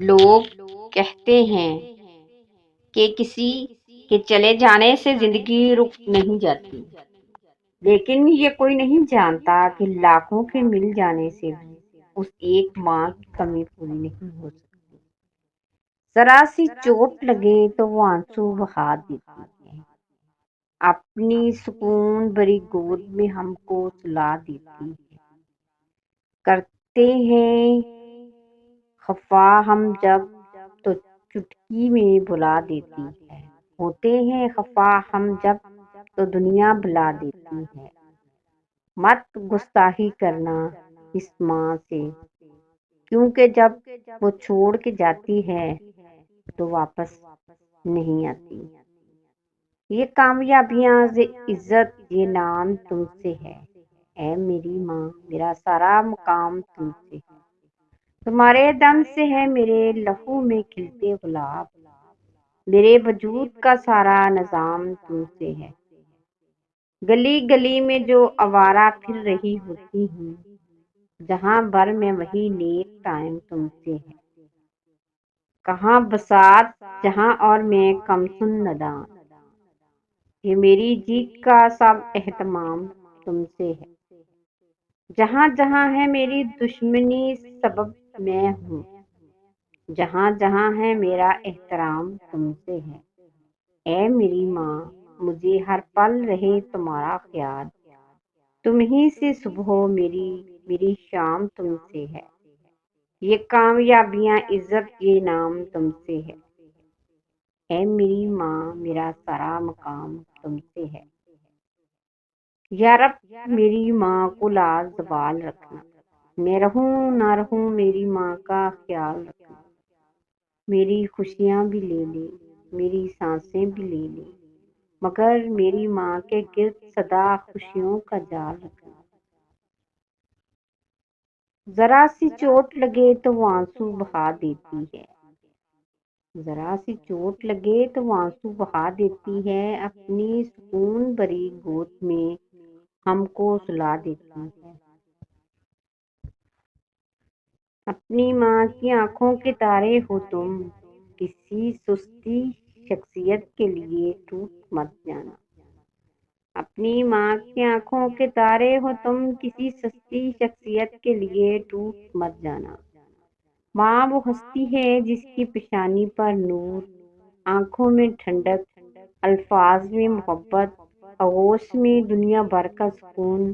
لوگ کہتے ہیں کہ کسی کے چلے جانے سے زندگی رک نہیں جاتی، لیکن یہ کوئی نہیں جانتا کہ لاکھوں کے مل جانے سے بھی اس ایک ماں کی کمی پوری نہیں ہو سکتی۔ ذرا سی چوٹ لگے تو وہ آنسو بہا دیتی ہے، اپنی سکون بھری گود میں ہم کو سلا دیتی ہے۔ کرتے ہیں خفا ہم جب تو چٹکی میں بلا دیتی ہے، ہوتے ہیں خفا ہم جب تو دنیا بلا دیتی ہے۔ مت گستاخی کرنا اس ماں سے، کیونکہ جب وہ چھوڑ کے جاتی ہے تو واپس نہیں آتی۔ یہ کامیابیاں عزت یہ نام تم سے ہے، اے میری ماں میرا سارا مقام تم سے ہے۔ تمہارے دم سے ہے میرے لہو میں کھلتے گلاب، میرے وجود کا سارا نظام تم سے ہے۔ گلی گلی میں جو آوارہ پھر رہی ہوتی ہوں، جہاں بھر میں وہی نیک ٹائم تم سے ہے۔ کہاں بساط جہاں اور میں کم سن نداں، یہ میری جیت کا سب اہتمام تم سے ہے۔ جہاں جہاں ہے میری دشمنی سبب میں ہوں، جہاں جہاں ہے میرا احترام تم سے ہے۔ اے میری ماں مجھے ہر پل رہے تمہارا خیال، تم ہی سے صبح میری شام تم سے ہے۔ یہ کامیابیاں عزت یہ نام تم سے ہے، اے میری ماں میرا سارا مقام تم سے ہے۔ یا رب میری ماں کو لازوال رکھنا، میں رہوں نہ رہوں میری ماں کا خیال رکھنا۔ میری خوشیاں بھی لے لے میری سانسیں بھی لے لے، مگر میری ماں کے گرد سدا خوشیوں کا جال رکھنا۔ ذرا سی چوٹ لگے تو وہ آنسو بہا دیتی ہے، ذرا سی چوٹ لگے تو وہ آنسو بہا دیتی ہے، اپنی سکون بھری گود میں ہم کو سلا دیتی ہے۔ اپنی ماں کی آنکھوں کے تارے ہو تم، کسی سستی شخصیت کے لیے ٹوٹ مت جانا۔ اپنی ماں کی آنکھوں کے تارے ہو تم، کسی سستی شخصیت کے لیے ٹوٹ مت جانا۔ ماں وہ ہستی ہے جس کی پیشانی پر نور، آنکھوں میں ٹھنڈک، الفاظ میں محبت، آغوش میں دنیا بھر کا سکون،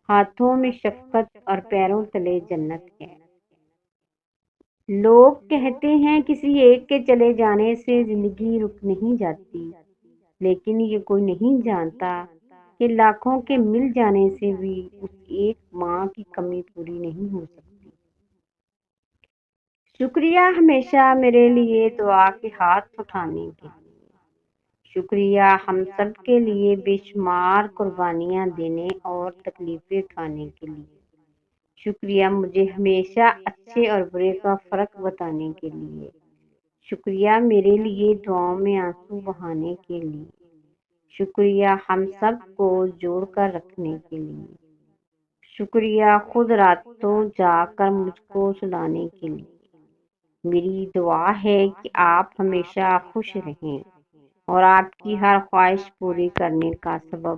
ہاتھوں میں شفقت اور پیروں تلے جنت ہے۔ لوگ کہتے ہیں کسی ایک کے چلے جانے سے زندگی رک نہیں جاتی، لیکن یہ کوئی نہیں جانتا کہ لاکھوں کے مل جانے سے بھی اس ایک ماں کی کمی پوری نہیں ہو سکتی۔ شکریہ ہمیشہ میرے لیے دعا کے ہاتھ اٹھانے کے لیے، شکریہ ہم سب کے لیے بے شمار قربانیاں دینے اور تکلیفیں اٹھانے کے لیے، شکریہ مجھے ہمیشہ اچھے اور برے کا فرق بتانے کے لیے، شکریہ میرے لیے دعاؤں میں آنسو بہانے کے لیے، شکریہ ہم سب کو جوڑ کر رکھنے کے لیے، شکریہ خود راتوں جا کر مجھ کو سلانے کے لیے۔ میری دعا ہے کہ آپ ہمیشہ خوش رہیں اور آپ کی ہر خواہش پوری کرنے کا سبب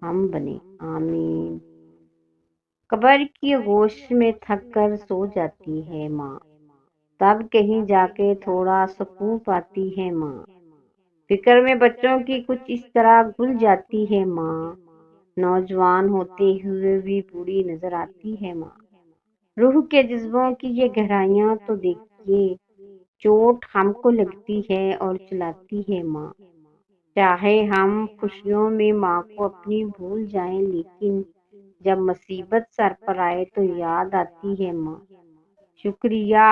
ہم بنیں، آمین۔ قبر کی آغوش میں تھک کر سو جاتی ہے ماں، تب کہیں جا کے تھوڑا سکون پاتی ہے ماں۔ فکر میں بچوں کی کچھ اس طرح گل جاتی ہے ماں، نوجوان ہوتے ہوئے بھی بوڑھی نظر آتی ہے ماں۔ روح کے جذبوں کی یہ گہرائیاں تو دیکھیے، چوٹ ہم کو لگتی ہے اور چلاتی ہے ماں۔ چاہے ہم خوشیوں میں ماں کو اپنی بھول جائیں، لیکن جب مصیبت سر پر آئے تو یاد آتی ہے ماں۔ شکریہ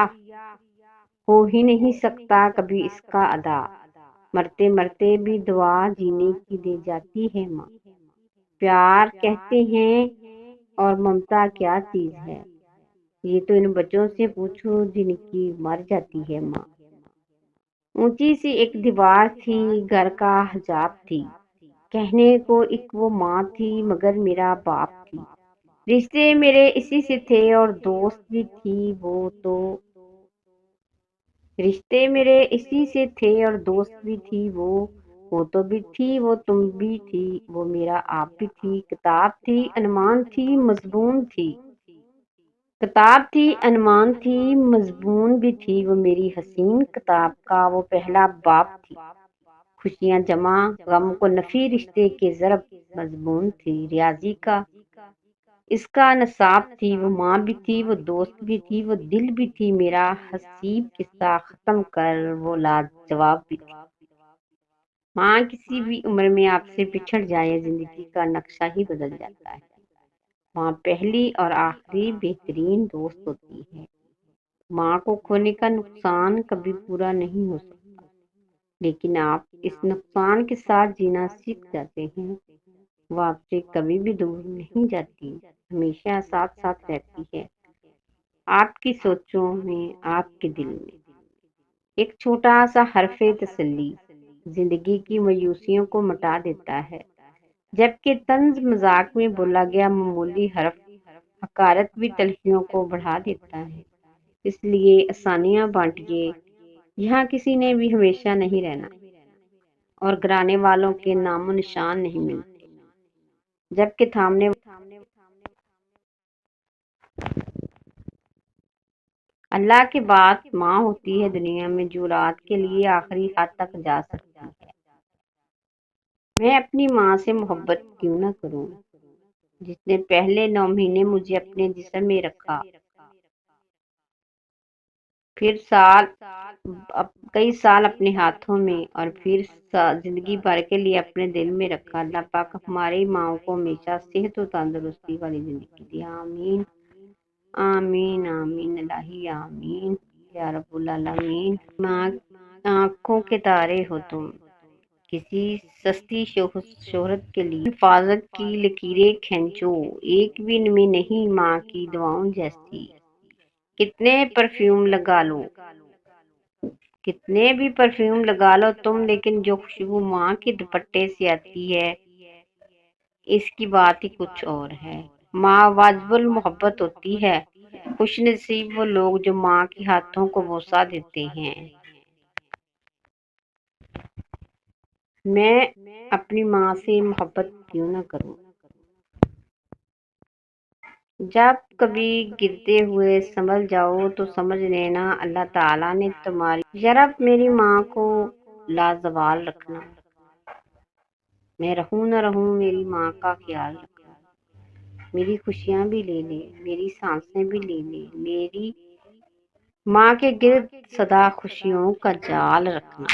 ہو ہی نہیں سکتا کبھی اس کا ادا، مرتے مرتے بھی دعا جینے کی دے جاتی ہے ماں۔ پیار کہتے ہیں اور ممتا کیا چیز ہے، یہ تو ان بچوں سے پوچھو جن کی مر جاتی ہے ماں۔ اونچی سی ایک دیوار تھی، گھر کا حجاب تھی، کہنے کو ایک وہ ماں تھی مگر میرا باپ تھی۔ رشتے میرے اسی سے تھے اور دوست بھی تھی وہ تو، رشتے میرے اسی سے تھے اور دوست بھی تھی وہ تو بھی تھی، وہ تم بھی تھی، وہ میرا آپ بھی تھی، کتاب تھی عنوان تھی مضمون تھی، کتاب تھی عنوان تھی مضمون بھی تھی، وہ میری حسین کتاب کا وہ پہلا باب تھی، خوشیاں جمع غم کو نفی رشتے کے ضرب مضمون تھی، ریاضی کا اس کا نصاب تھی، وہ ماں بھی تھی، وہ دوست بھی تھی، وہ دل بھی تھی، میرا حسیب قصہ ختم کر وہ لاجواب بھی تھی۔ ماں کسی بھی عمر میں آپ سے بچھڑ جائے زندگی کا نقشہ ہی بدل جاتا ہے۔ ماں پہلی اور آخری بہترین دوست ہوتی ہے۔ ماں کو کھونے کا نقصان کبھی پورا نہیں ہو سکتا، لیکن آپ اس نقصان کے ساتھ جینا سیکھ جاتے ہیں۔ وہ آپ سے کبھی بھی دور نہیں جاتی، ہمیشہ ساتھ ساتھ رہتی ہے، آپ کی سوچوں میں، آپ کے دل میں۔ ایک چھوٹا سا حرف تسلی زندگی کی مایوسیوں کو مٹا دیتا ہے، جبکہ طنز مذاق میں بولا گیا معمولی حرف حقارت بھی تلخیوں کو بڑھا دیتا ہے۔ اس لیے آسانیاں بانٹیے، یہاں کسی نے بھی ہمیشہ نہیں رہنا، اور گرانے والوں کے نام و نشان نہیں ملتے، جبکہ تھامنے اللہ کے بعد ماں ہوتی ہے دنیا میں جو رات کے لیے آخری حد تک جا سکتی ہے۔ میں اپنی ماں سے محبت کیوں نہ کروں، جس نے پہلے 9 مہینے مجھے اپنے جسم میں رکھا، پھر کئی سال اپنے ہاتھوں میں، اور پھر زندگی بھر کے لیے اپنے دل میں رکھا۔ اللہ پاک ہماری ماں کو ہمیشہ صحت و تندرستی والی زندگی دے، آمین آمین آمین الہی آمین یا رب العالمین۔ ماں آنکھوں کے تارے ہو تم، کسی سستی شہرت کے لیے حفاظت کی لکیریں کھینچو، ایک بھی نمی نہیں ماں کی دعاؤں جیسی، کتنے پرفیوم لگا لو، کتنے بھی پرفیوم لگا لو تم، لیکن جو خوشبو ماں کے دوپٹے سے آتی ہے اس کی بات ہی کچھ اور ہے۔ ماں واجب المحبت ہوتی ہے، خوش نصیب وہ لوگ جو ماں کے ہاتھوں کو بوسہ دیتے ہیں۔ میں اپنی ماں سے محبت کیوں نہ کروں؟ جب کبھی گرتے ہوئے سنبھل جاؤ تو سمجھ لینا اللہ تعالیٰ نے تمہاری یا رب میری ماں کو لازوال رکھنا، میں رہوں نہ رہوں میری ماں کا خیال رکھنا، میری خوشیاں بھی لے لے، میری سانسیں بھی لے لے، میری ماں کے گرد سدا خوشیوں کا جال رکھنا۔